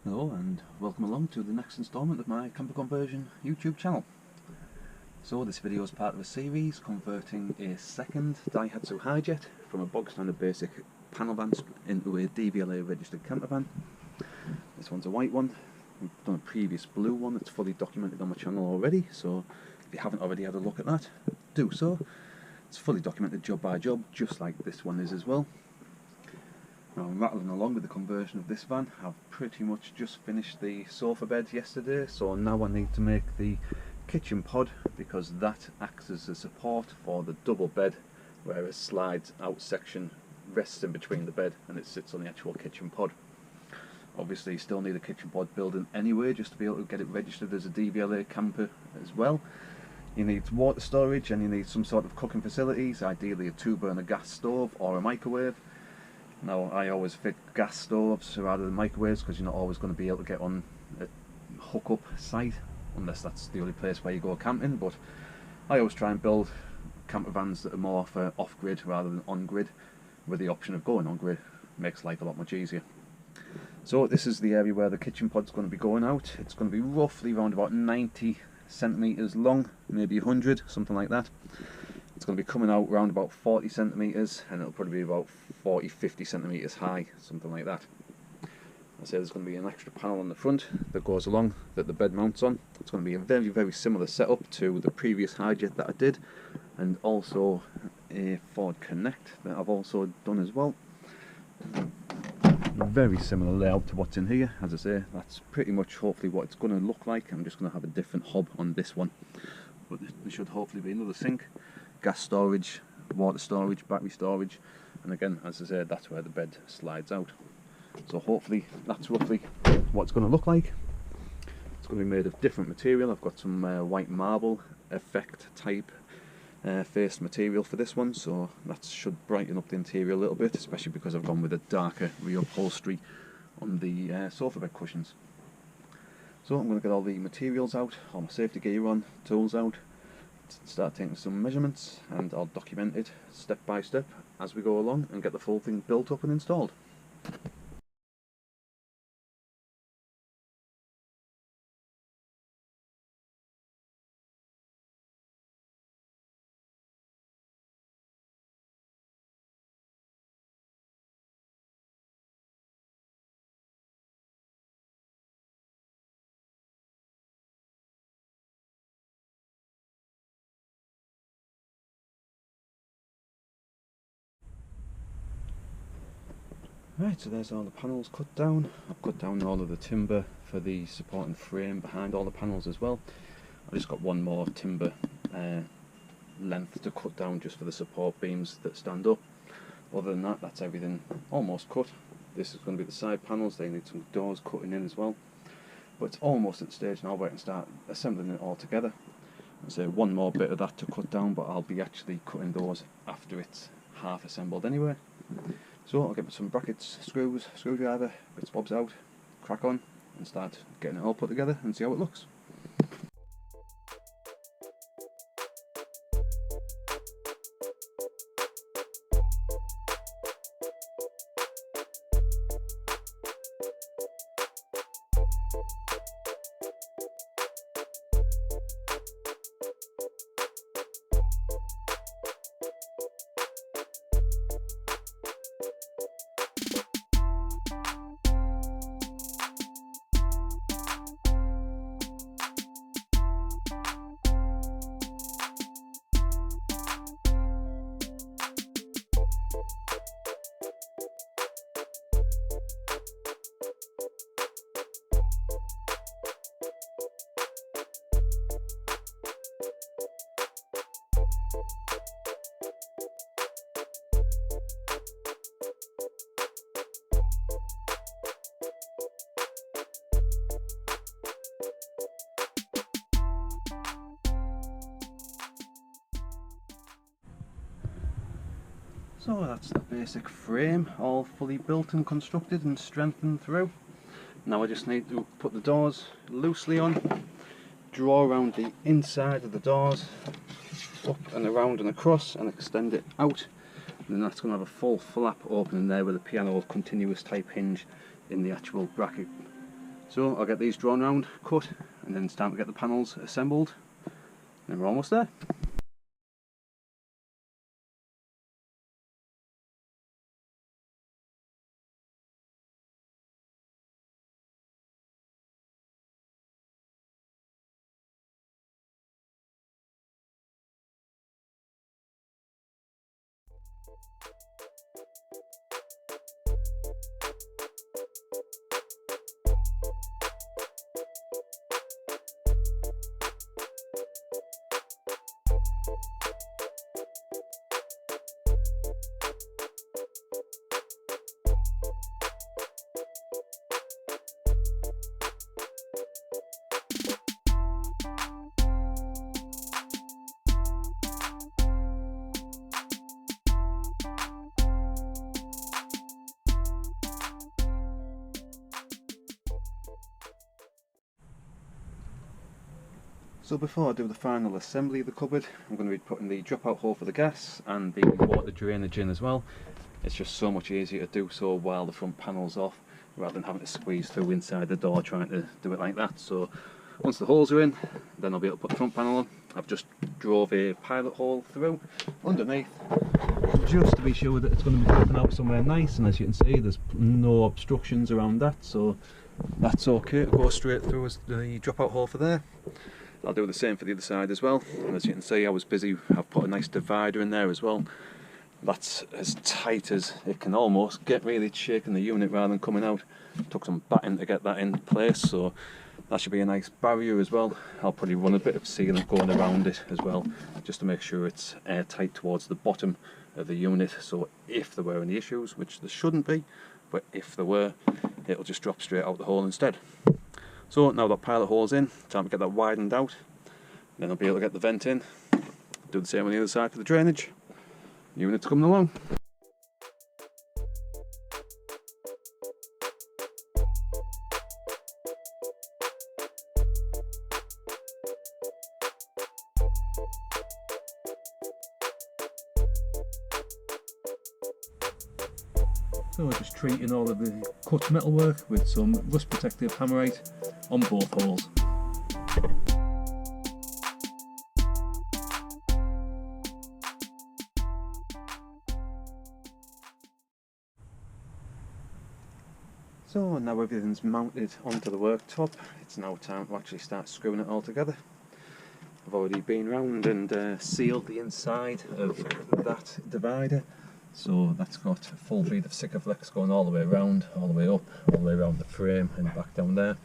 Hello and welcome along to the next instalment of my camper conversion YouTube channel. So this video is part of a series converting a second Daihatsu Hijet from a bog standard basic panel van into a DVLA registered camper van. This one's a white one. We've done a previous blue one that's fully documented on my channel already, so if you haven't already had a look at that, do so. It's fully documented job by job, just like this one is as well. Now I'm rattling along with the conversion of this van. I've pretty much just finished the sofa bed yesterday, so now I need to make the kitchen pod, because that acts as a support for the double bed, where a slides out section rests in between the bed and it sits on the actual kitchen pod. Obviously you still need a kitchen pod building anyway, just to be able to get it registered as a DVLA camper as well. You need water storage and you need some sort of cooking facilities, ideally a 2-burner gas stove or a microwave. Now I always fit gas stoves rather than microwaves, because you're not always going to be able to get on a hook-up site unless that's the only place where you go camping, but I always try and build camper vans that are more for off-grid rather than on-grid, with the option of going on-grid. Makes life a lot much easier. So this is the area where the kitchen pod's going to be going out. It's going to be roughly around about 90 centimetres long, maybe 100, something like that. It's going to be coming out around about 40 centimetres, and it'll probably be about 40-50 centimetres high, something like that. I say there's going to be an extra panel on the front that goes along that the bed mounts on. It's going to be a very similar setup to the previous Hijet that I did, and also a Ford Connect that I've also done as well. Very similar layout to what's in here. As I say, that's pretty much hopefully what it's going to look like. I'm just going to have a different hob on this one, but there should hopefully be another sink, gas storage, water storage, battery storage, and again, as I said, that's where the bed slides out. So hopefully that's roughly what it's going to look like. It's going to be made of different material. I've got some white marble effect type faced material for this one, so that should brighten up the interior a little bit, especially because I've gone with a darker reupholstery on the sofa bed cushions. So I'm going to get all the materials out, all my safety gear on, tools out, start taking some measurements, and I'll document it step by step as we go along and get the full thing built up and installed. Right, so there's all the panels cut down. I've cut down all of the timber for the supporting frame behind all the panels as well. I've just got one more timber length to cut down just for the support beams that stand up. Other than that, that's everything almost cut. This is going to be the side panels. They need some doors cutting in as well. But it's almost at the stage now where I can start assembling it all together. So one more bit of that to cut down, but I'll be actually cutting those after it's half assembled anyway. So I'll get some brackets, screws, screwdriver, bits bobs out, crack on and start getting it all put together and see how it looks. So that's the basic frame, all fully built and constructed and strengthened through. Now I just need to put the doors loosely on, draw around the inside of the doors, up and around and across, and extend it out. And then that's going to have a full flap opening there with a piano continuous type hinge in the actual bracket So I'll get these drawn round, cut, and then it's time to get the panels assembled, and then we're almost there. So before I do the final assembly of the cupboard, I'm going to be putting the dropout hole for the gas and the water drainage in as well. It's just so much easier to do so while the front panel's off, rather than having to squeeze through inside the door trying to do it like that. So once the holes are in, then I'll be able to put the front panel on. I've just drove a pilot hole through underneath, just to be sure that it's going to be dropping out somewhere nice, and as you can see there's no obstructions around that, so that's okay to go straight through as the dropout hole for there. I'll do the same for the other side as well, and as you can see I was busy, I've put a nice divider in there as well. That's as tight as it can almost get, really. It's shaking the unit rather than coming out. Took some batting to get that in place, so that should be a nice barrier as well. I'll probably run a bit of sealant going around it as well, just to make sure it's airtight towards the bottom of the unit, so if there were any issues, which there shouldn't be, but if there were, it'll just drop straight out the hole instead. So now that pilot hole's in, time to get that widened out, then I'll be able to get the vent in, do the same on the other side for the drainage. Unit's coming along. So we're just treating all of the cut metalwork with some rust protective hammerite on both holes. So now everything's mounted onto the worktop, it's now time to actually start screwing it all together. I've already been round and sealed the inside of that divider. So that's got a full bead of Sikaflex going all the way around, all the way up, all the way around the frame and back down there.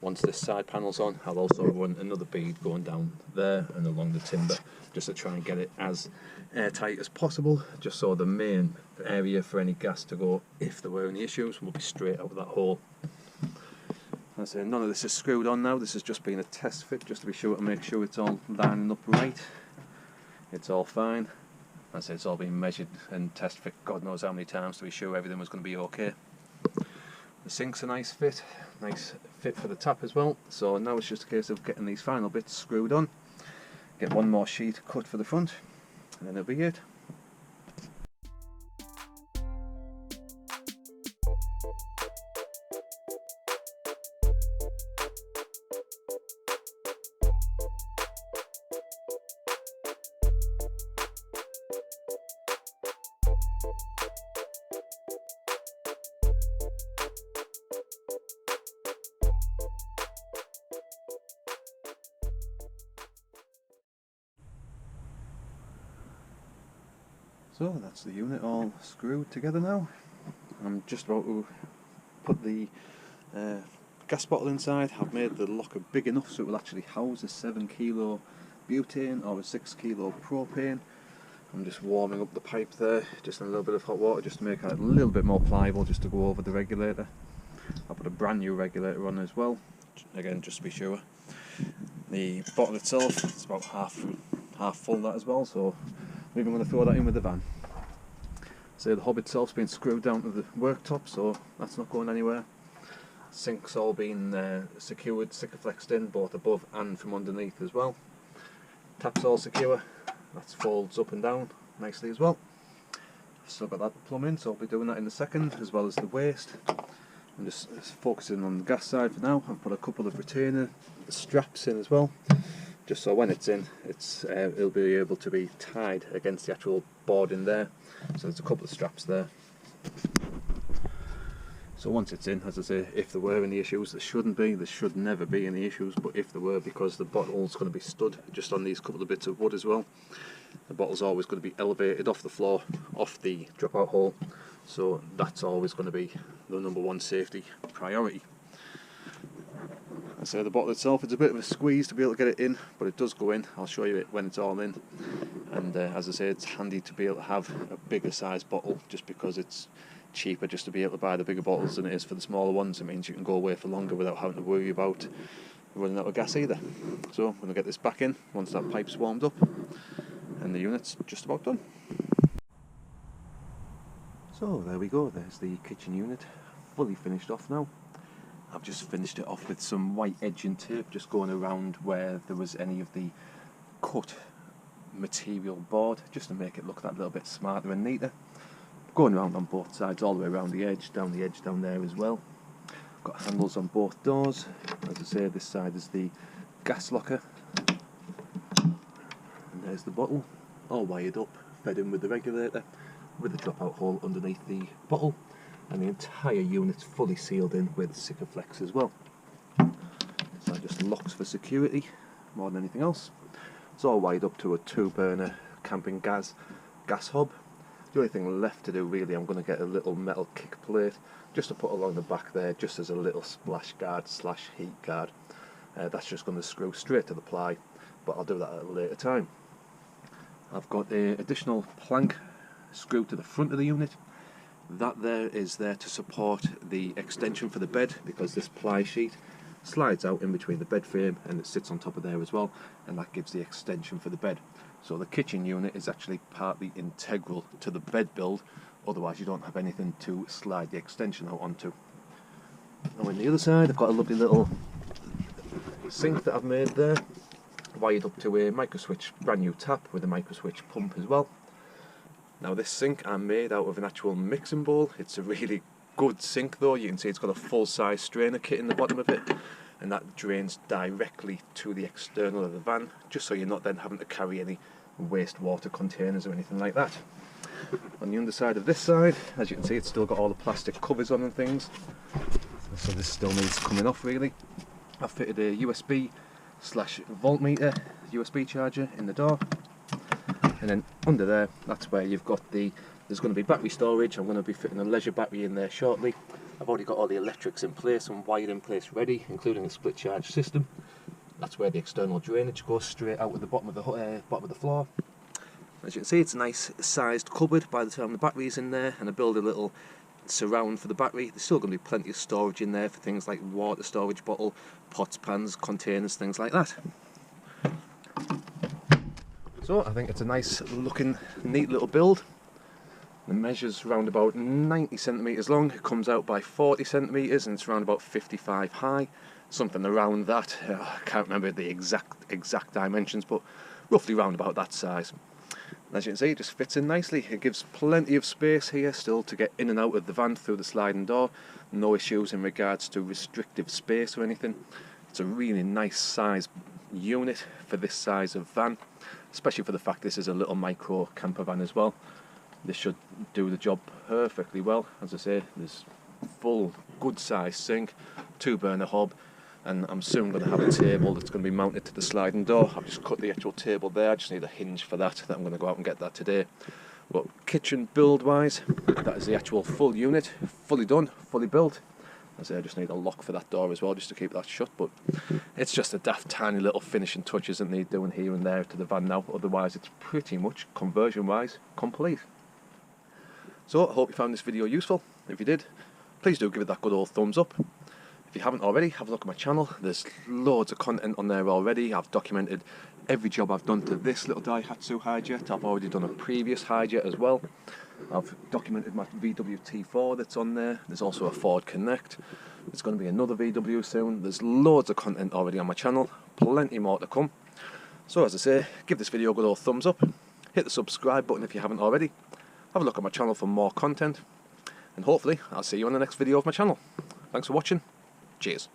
Once this side panel's on, I'll also run another bead going down there and along the timber, just to try and get it as airtight as possible, just so the main area for any gas to go, if there were any issues, will be straight out of that hole. As I say, none of this is screwed on now, this has just been a test fit, just to be sure to make sure it's all lining up right. It's all fine. As I say, it's all been measured and test fit God knows how many times to be sure everything was going to be okay. The sink's a nice fit for the tap as well, so now it's just a case of getting these final bits screwed on, get one more sheet cut for the front, and then it'll be it. So that's the unit all screwed together now. I'm just about to put the gas bottle inside. I've made the locker big enough so it will actually house a 7 kilo butane or a 6 kilo propane. I'm just warming up the pipe there, just in a little bit of hot water, just to make it a little bit more pliable, just to go over the regulator. I'll put a brand new regulator on as well, again just to be sure. The bottle itself, it's about half full that as well, so we're going to throw that in with the van. So the hob itself's been screwed down to the worktop, so that's not going anywhere. Sink's all been secured, Sikaflexed in, both above and from underneath as well. Tap's all secure, that folds up and down nicely as well. I've still got that to plumb in, so I'll be doing that in a second, as well as the waste. I'm just focusing on the gas side for now. I've put a couple of retainer straps in as well, just so when it's in, it'll be able to be tied against the actual board in there. So there's a couple of straps there. So once it's in, as I say, if there were any issues, there shouldn't be, there should never be any issues, but if there were, because the bottle's going to be stood just on these couple of bits of wood as well, the bottle's always going to be elevated off the floor, off the dropout hole, so that's always going to be the #1 safety priority. And so the bottle itself, it's a bit of a squeeze to be able to get it in, but it does go in. I'll show you it when it's all in. And as I say, it's handy to be able to have a bigger size bottle, just because it's cheaper just to be able to buy the bigger bottles than it is for the smaller ones. It means you can go away for longer without having to worry about running out of gas either. So I'm going to get this back in once that pipe's warmed up, and the unit's just about done. So there we go, there's the kitchen unit, fully finished off now. I've just finished it off with some white edging tape, just going around where there was any of the cut material board, just to make it look that little bit smarter and neater. Going around on both sides, all the way around the edge down there as well. Got handles on both doors. As I say, this side is the gas locker. And there's the bottle, all wired up, fed in with the regulator, with the dropout hole underneath the bottle. And the entire unit's fully sealed in with Sikaflex as well. So that just locks for security more than anything else. It's all wired up to a 2-burner camping gas hob. The only thing left to do really, I'm going to get a little metal kick plate just to put along the back there, just as a little splash guard / heat guard. That's just going to screw straight to the ply, but I'll do that at a later time. I've got an additional plank screwed to the front of the unit. That there is there to support the extension for the bed, because this ply sheet slides out in between the bed frame and it sits on top of there as well, and that gives the extension for the bed. So the kitchen unit is actually partly integral to the bed build, otherwise you don't have anything to slide the extension out onto. Now on the other side, I've got a lovely little sink that I've made there, wired up to a microswitch brand new tap with a microswitch pump as well. Now this sink I made out of an actual mixing bowl. It's a really good sink though. You can see it's got a full-size strainer kit in the bottom of it, and that drains directly to the external of the van, just so you're not then having to carry any wastewater containers or anything like that. On the underside of this side, as you can see, it's still got all the plastic covers on and things, so this still needs coming off really. I've fitted a USB / voltmeter USB charger in the door. And then under there, that's where you've got there's going to be battery storage. I'm going to be fitting a leisure battery in there shortly. I've already got all the electrics in place and wired in place ready, including a split charge system. That's where the external drainage goes straight out at the bottom of the floor. As you can see, it's a nice sized cupboard by the time the battery's in there, and I build a little surround for the battery. There's still going to be plenty of storage in there for things like water storage bottle, pots, pans, containers, things like that. So I think it's a nice looking, neat little build. The measure's around about 90 centimetres long, it comes out by 40 centimetres, and it's around about 55 high, something around that. I can't remember the exact dimensions, but roughly around about that size. And as you can see, it just fits in nicely. It gives plenty of space here still to get in and out of the van through the sliding door. No issues in regards to restrictive space or anything. It's a really nice size unit for this size of van, especially for the fact this is a little micro camper van as well. This should do the job perfectly well. As I say, there's full good size sink, 2-burner hob, and I'm soon going to have a table that's going to be mounted to the sliding door. I've just cut the actual table there, I just need a hinge for that I'm going to go out and get that today. But kitchen build wise, that is the actual full unit, fully done, fully built. As I say, I just need a lock for that door as well, just to keep that shut, but it's just a daft tiny little finishing touches that need doing here and there to the van now. Otherwise it's pretty much conversion wise complete. So I hope you found this video useful. If you did, please do give it that good old thumbs up. If you haven't already, have a look at my channel. There's loads of content on there already. I've documented every job I've done to this little Daihatsu Hijet. I've already done a previous Hijet as well. I've documented my VW T4 that's on there. There's also a Ford Connect. There's going to be another VW soon. There's loads of content already on my channel. Plenty more to come. So as I say, give this video a good old thumbs up. Hit the subscribe button if you haven't already. Have a look at my channel for more content. And hopefully I'll see you on the next video of my channel. Thanks for watching. Cheers.